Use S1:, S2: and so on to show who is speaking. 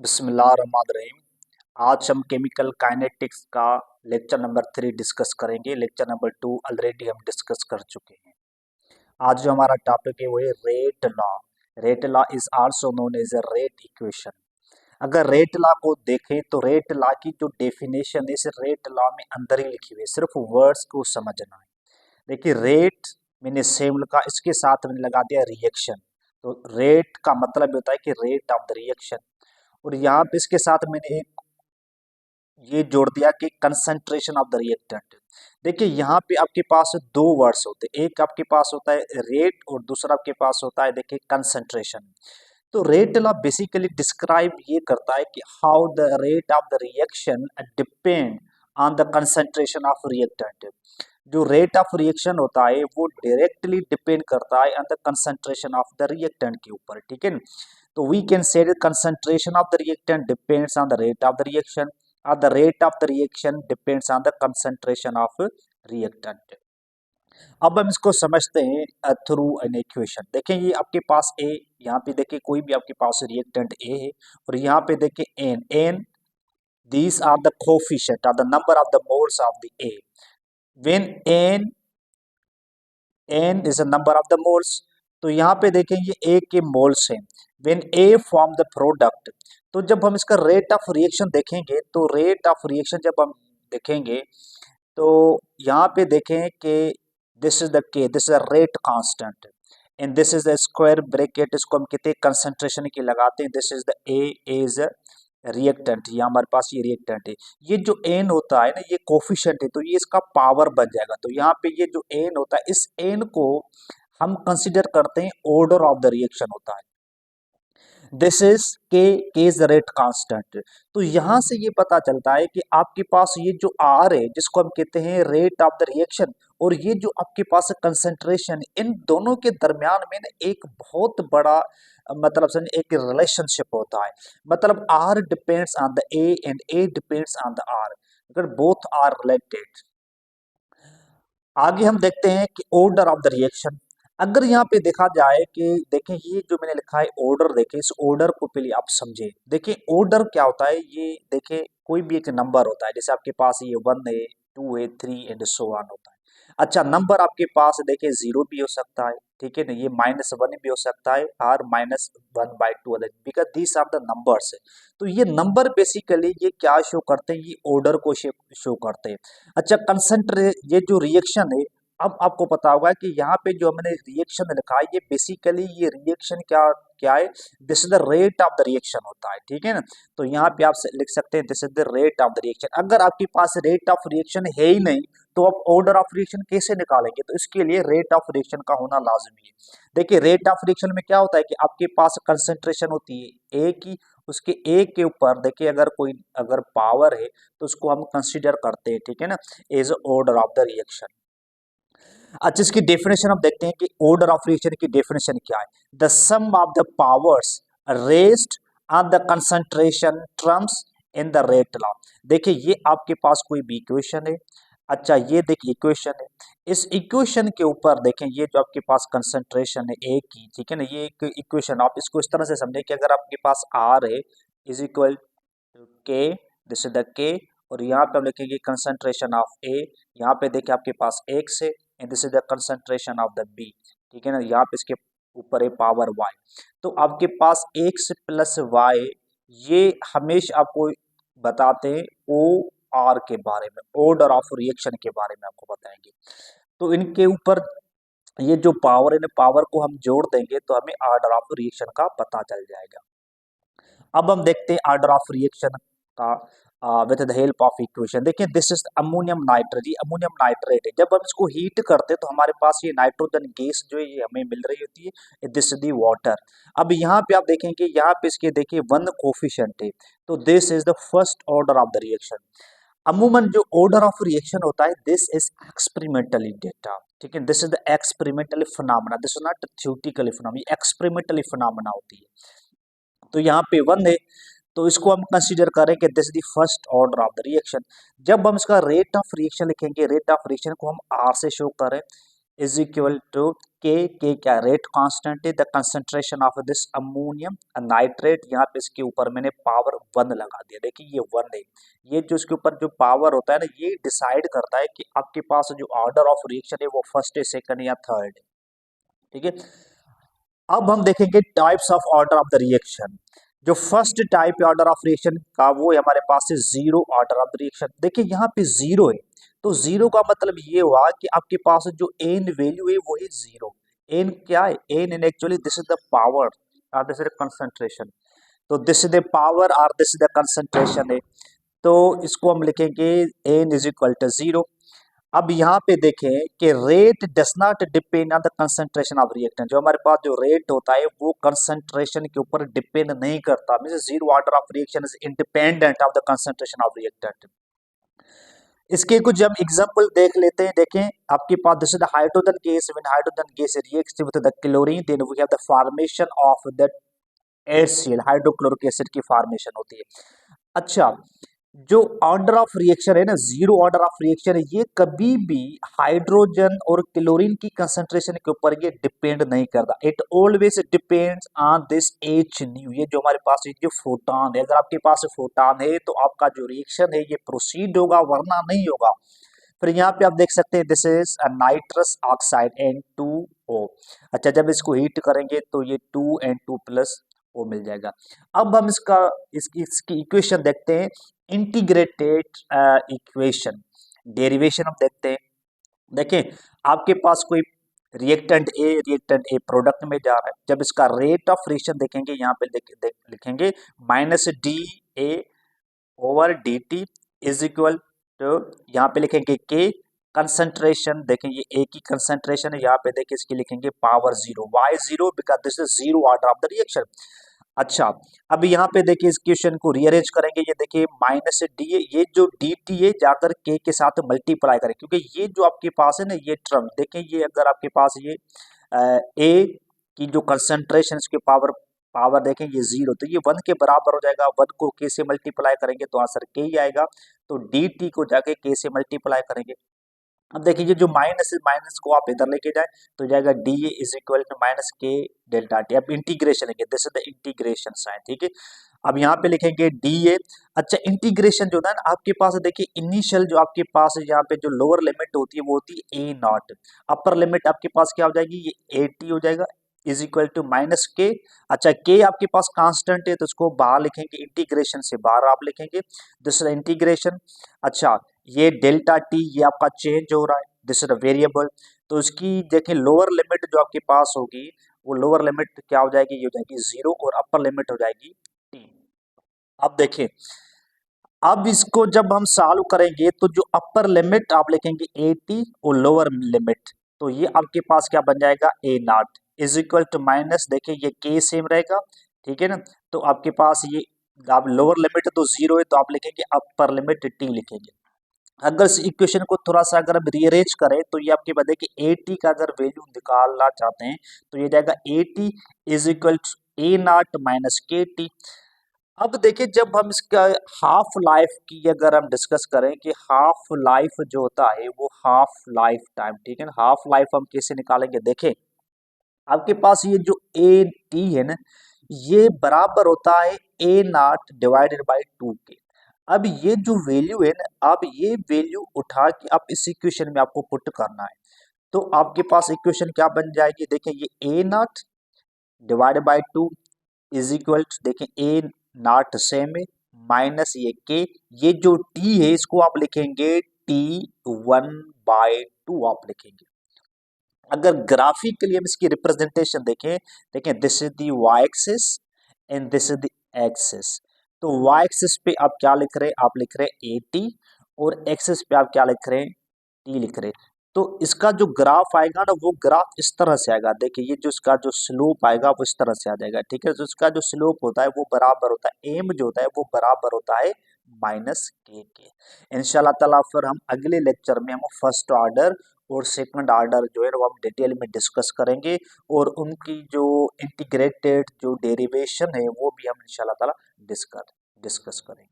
S1: बिस्मिल्लाहिर्रहमानिर्रहीम। आज हम केमिकल काइनेटिक्स का लेक्चर नंबर 3 डिस्कस करेंगे। लेक्चर नंबर 2 ऑलरेडी हम डिस्कस कर चुके हैं। आज जो हमारा टॉपिक है वो है rate law. Rate law is also known as a rate equation. अगर रेट लॉ को देखें तो रेट लॉ की जो डेफिनेशन है इस रेट लॉ में अंदर ही लिखी हुई है, सिर्फ वर्ड्स को समझना है। देखिए रेट मैंने सेम लिखा, इसके साथ मैंने लगा दिया रिएक्शन। तो रेट का मतलब होता है कि रेट ऑफ द रिएक्शन, और यहाँ पे इसके साथ मैंने एक ये जोड़ दिया कि कंसंट्रेशन ऑफ द रिएक्टेंट। देखिए यहाँ पे आपके पास दो वर्ड्स होते हैं, एक आपके पास होता है रेट और दूसरा आपके पास होता है देखिए कंसंट्रेशन। तो रेट लॉ बेसिकली डिस्क्राइब ये करता है कि how the rate of the reaction depend on the concentration of reactant. जो रेट ऑफ रिएक्शन होता है वो डायरेक्टली डिपेंड करता है on the concentration of the reactant के ऊपर, ठीक है। तो we can say concentration of the reactant depends on the rate of the reaction और the rate of the reaction depends on the concentration of reactant. अब हम इसको समझते हैं थ्रू एन इक्वेशन। देखें ये आपके पास ए, यहाँ पे देखिए कोई भी आपके पास रिएक्टेंट ए है, और यहाँ पे देखिए n n these are the coefficient are the number of the moles of the A. When n is the number of the moles, तो यहाँ पे देखें ये ए के मोल्स हैं। When A form the product, तो जब हम इसका रेट ऑफ रिएक्शन देखेंगे तो रेट ऑफ रिएक्शन जब हम देखेंगे तो यहाँ पे देखें कि दिस इज द के, this is the rate constant and this is the square bracket, इसको हम कहते हैं कंसंट्रेशन की लगाते हैं। This is the A is reactant, ये हमारे पास ये रिएक्टेंट है। ये जो एन होता है ना ये कोफिशिएंट है, तो ये इसका पावर बन जाएगा। तो यहाँ पे ये जो एन होता है इस एन को हम कंसिडर करते हैं ऑर्डर ऑफ द रिएक्शन होता है। दिस इज के इज रेट कांस्टेंट। तो यहां से ये पता चलता है कि आपके पास ये जो आर है जिसको हम कहते हैं रेट ऑफ द रिएक्शन, और ये जो आपके पास कंसंट्रेशन, इन दोनों के दरमियान में ना एक बहुत बड़ा मतलब समझ एक रिलेशनशिप होता है। मतलब R depends on the A and A depends on the R, अगर बोथ आर रिलेटेड। आगे हम देखते हैं कि ऑर्डर ऑफ द रिएक्शन। अगर यहाँ पे देखा जाए कि देखें ये जो मैंने लिखा है ऑर्डर, देखें इस ऑर्डर को पहले आप समझे। देखिए ऑर्डर क्या होता है, ये देखें कोई भी एक नंबर होता है, जैसे आपके पास ये 1 है, 2 है, 3 एंड सो ऑन होता है। अच्छा नंबर आपके पास देखिए 0 भी हो सकता है, ठीक है ना, ये -1 भी हो सकता है और -1/2 because these are the numbers. तो ये नंबर बेसिकली ये क्या शो करते हैं, ये ऑर्डर को शो करते हैं। अच्छा कंसंट्रे ये जो रिएक्शन है, अब आपको पता होगा कि यहाँ पे जो हमने रिएक्शन लिखा है ये बेसिकली ये रिएक्शन क्या क्या है, this is the rate of the reaction होता है, ठीक है ना। तो यहाँ पे आप लिख सकते हैं this is the rate of the reaction. अगर आपके पास रेट ऑफ रिएक्शन है ही नहीं तो आप ऑर्डर ऑफ रिएक्शन कैसे निकालेंगे, तो इसके लिए रेट ऑफ रिएक्शन का होना लाजमी है। देखिए रेट ऑफ रिएक्शन में क्या होता है कि आपके पास कंसंट्रेशन होती है ए की, उसके ए के ऊपर देखिए अगर पावर है तो उसको हम कंसिडर करते हैं, ठीक है ना, as order of the reaction. अच्छा इसकी डेफिनेशन हम देखते हैं कि ऑर्डर ऑफ रिएक्शन की डेफिनेशन क्या है। The sum of the powers raised on the concentration terms in the rate law. देखिए ये आपके पास कोई भी इक्वेशन है। अच्छा ये देखिए इक्वेशन है, इस इक्वेशन के ऊपर देखें ये जो आपके पास कंसंट्रेशन है ए की, ठीक है ना, ये एक इक्वेशन आप इसको इस तरह से समझें कि अगर आपके पास आर है इज इक्वल टू के, दिस इज द के, और यहाँ पे हम लिखेंगे कंसंट्रेशन ऑफ ए, यहाँ पे देखिए आपके पास एक्स है and this is the concentration of the B, ठीक है ना, यहाँ पे इसके ऊपर है पावर वाई। तो आपके पास एक्स प्लस वाई, ये हमेशा आपको बताते हैं ओ आर के बारे में, ऑर्डर ऑफ रिएक्शन के बारे में आपको बताएंगे। तो इनके ऊपर ये जो पावर है ना, पावर को हम जोड़ देंगे तो हमें ऑर्डर ऑफ रिएक्शन का पता चल जाएगा। अब हम देखते हैं ऑर्डर ऑफ रिएक्शन का with the help of equation. देखिए दिस इज अमोनियम नाइट्रेट, ये अमोनियम नाइट्रेट है। जब हम इसको हीट करते हैं तो हमारे पास ये नाइट्रोजन गैस जो है ये हमें मिल रही होती है, दिस इज द वाटर। अब यहाँ पे आप देखेंगे यहाँ पे इसके देखिए 1 कोफिशिएंट है, तो this is the first order of the reaction. अमूमन जो ऑर्डर ऑफ रिएक्शन होता है दिस इज एक्सपेरिमेंटली डेटा, ठीक है, this is the experimentally phenomena, this is not theoretically phenomena, experimentally phenomena होती है। तो यहाँ पे 1 है तो इसको हम कंसीडर करें कि this the first order of the reaction. जब हम इसका रेट ऑफ रिएक्शन लिखेंगे, रेट ऑफ रिएक्शन को हम आर से शो करें, इज इक्वल टू के क्या रेट कांस्टेंट है, the concentration of this ammonium nitrate, यहाँ पे इसके ऊपर मैंने पावर 1 लगा दिया। देखिए ये 1 है, ये जो इसके ऊपर जो पावर होता है ना, ये डिसाइड करता है कि आपके पास जो ऑर्डर ऑफ रिएक्शन है वो फर्स्ट है, सेकंड या थर्ड है। ठीक है, अब हम देखेंगे types of order of the reaction. जो first type order of reaction का वो है हमारे पास है जीरो ऑर्डर ऑफ रिएक्शन। देखिए यहाँ पे जीरो है, तो जीरो का मतलब ये हुआ कि आपके पास जो एन वैल्यू है वो है जीरो। एन क्या है, N in actually this is the power और दिस इज द कंसंट्रेशन। तो दिस इज द पावर और दिस इज द कंसंट्रेशन है, तो इसको हम लिखेंगे N is equal to zero. अब यहाँ पे देखें कि rate does not depend on the concentration of reactant. जो हमारे पास जो रेट होता है वो कंसंट्रेशन के ऊपर डिपेंड नहीं करता, mean zero order of reaction is independent of the concentration of reactant. इसके कुछ हम एग्जांपल देख लेते हैं। देखें आपके पास this is the hydrogen gas, when hydrogen gas reacts with the chlorine then we have the formation of that HCl, hydrochloric acid की फॉर्मेशन होती है। अच्छा, जो ऑर्डर ऑफ रिएक्शन है ना, जीरो ऑर्डर ऑफ रिएक्शन है, ये कभी भी हाइड्रोजन और क्लोरीन की कंसंट्रेशन के ऊपर ये डिपेंड नहीं करता। It always depends on this H new, ये जो हमारे पास जो फोटॉन है, अगर आपके पास फोटॉन है तो आपका जो रिएक्शन है ये प्रोसीड होगा, वरना नहीं होगा। फिर यहाँ पे आप देख सकते हैं this is nitrous oxide N2O। अच्छा, जब इसको हीट करेंगे तो ये 2N2 प्लस ओ मिल जाएगा। अब हम इसकी इक्वेशन देखते हैं, इंटीग्रेटेड इक्वेशन, डेरिवेशन हम देखते हैं। देखें आपके पास कोई रिएक्टेंट ए प्रोडक्ट में जा रहा है, जब इसका रेट ऑफ रिएक्शन देखेंगे यहाँ पे लिखेंगे minus D A over D T is equal to, यहाँ पे लिखेंगे के कंसंट्रेशन, देखें ये ए की कंसंट्रेशन है, यहाँ पे देखिए इसकी लिखेंगे power zero, why zero because this is zero order of the reaction. अच्छा, अब यहाँ पे देखिए इस क्वेश्चन को रीअरेंज करेंगे, ये देखिए माइनस डी, ये जो डी टी है जाकर के साथ मल्टीप्लाई करें, क्योंकि ये जो आपके पास है ना ये टर्म देखें, ये अगर आपके पास ये ए की जो कंसंट्रेशन इसके पावर पावर देखें ये जीरो, तो ये 1 के बराबर हो जाएगा। 1 को के से मल्टीप्लाई करेंगे तो आंसर के ही आएगा, तो डी टी को जाके के से मल्टीप्लाई करेंगे। अब देखिए ये जो माइनस माइनस को आप इधर लेके जाए तो जाएगा D A is equal to minus K delta T. अब इंटीग्रेशन लेंगे, this is the integration sign, ठीक है। अब यहाँ पे लिखेंगे डी ए। अच्छा, इंटीग्रेशन जो है ना आपके पास देखिए, इनिशियल जो आपके पास यहाँ पे जो लोअर लिमिट होती है वो होती है ए नॉट, अपर लिमिट आपके पास क्या हो जाएगी, ये 80 हो जाएगा इज इक्वल टू माइनस के। अच्छा, के आपके पास कांस्टेंट है तो इसको बाहर लिखेंगे, इंटीग्रेशन से बाहर आप लिखेंगे दूसरा इंटीग्रेशन। अच्छा, ये डेल्टा टी ये आपका चेंज हो रहा है, दिस इज अ वेरिएबल, तो इसकी देखिए लोअर लिमिट जो आपके पास होगी वो लोअर लिमिट क्या हो जाएगी, ये हो जाएगी जीरो, और अपर लिमिट हो जाएगी टी। अब देखिए, अब इसको जब हम सॉल्व करेंगे तो जो अपर लिमिट आप लिखेंगे 80 और लोअर लिमिट, तो ये आपके पास क्या बन जाएगा a naught is equal to minus, देखिए ये के सेम रहेगा, ठीक है ना। तो आपके पास ये आप लोअर लिमिट तो जीरो है तो आप लिखेंगे अपर लिमिट टी लिखेंगे। अगर इस इक्वेशन को थोड़ा सा अगर हम रीअरेंज करें तो ये आपके बताए कि 80 का अगर वैल्यू निकालना चाहते हैं तो ये जाएगा 80 is equal to A naught minus K T. अब देखिए जब हम इसका हाफ लाइफ की अगर हम डिस्कस करें कि हाफ लाइफ जो होता है वो हाफ लाइफ टाइम, ठीक है ना, हाफ लाइफ हम कैसे निकालेंगे, देखें आपके पास ये जो ए टी है ना ये बराबर होता है ए नॉट डिवाइडेड बाई 2 के। अब ये जो वैल्यू है ना, अब ये वैल्यू उठा के आप इस इक्वेशन में आपको पुट करना है, तो आपके पास इक्वेशन क्या बन जाएगी, देखें ये a naught divided by 2 is equal to, देखें ए नॉट सेम है माइनस ये के, ये जो टी है इसको आप लिखेंगे टी 1/2 आप लिखेंगे। अगर ग्राफिकली हम इसकी रिप्रेजेंटेशन देखें, देखें this is the Y axis and this is the axis, तो वाई एक्सिस पे आप क्या लिख रहे हैं, आप लिख रहे हैं 80, और एक्सिस पे आप क्या लिख रहे हैं, टी लिख रहे हैं। तो इसका जो ग्राफ आएगा ना वो ग्राफ इस तरह से आएगा, देखिए ये जो इसका जो स्लोप आएगा वो इस तरह से आ जाएगा, ठीक है। तो इसका जो स्लोप होता है वो बराबर होता है, एम जो होता है वो बराबर होता है माइनस के। इंशाल्लाह ताला फिर हम अगले लेक्चर में हम फर्स्ट ऑर्डर और सेकंड ऑर्डर जो है वो हम डिटेल में डिस्कस करेंगे, और उनकी जो इंटीग्रेटेड जो डेरिवेशन है वो भी हम इंशाल्लाह ताला डिस्कस करेंगे।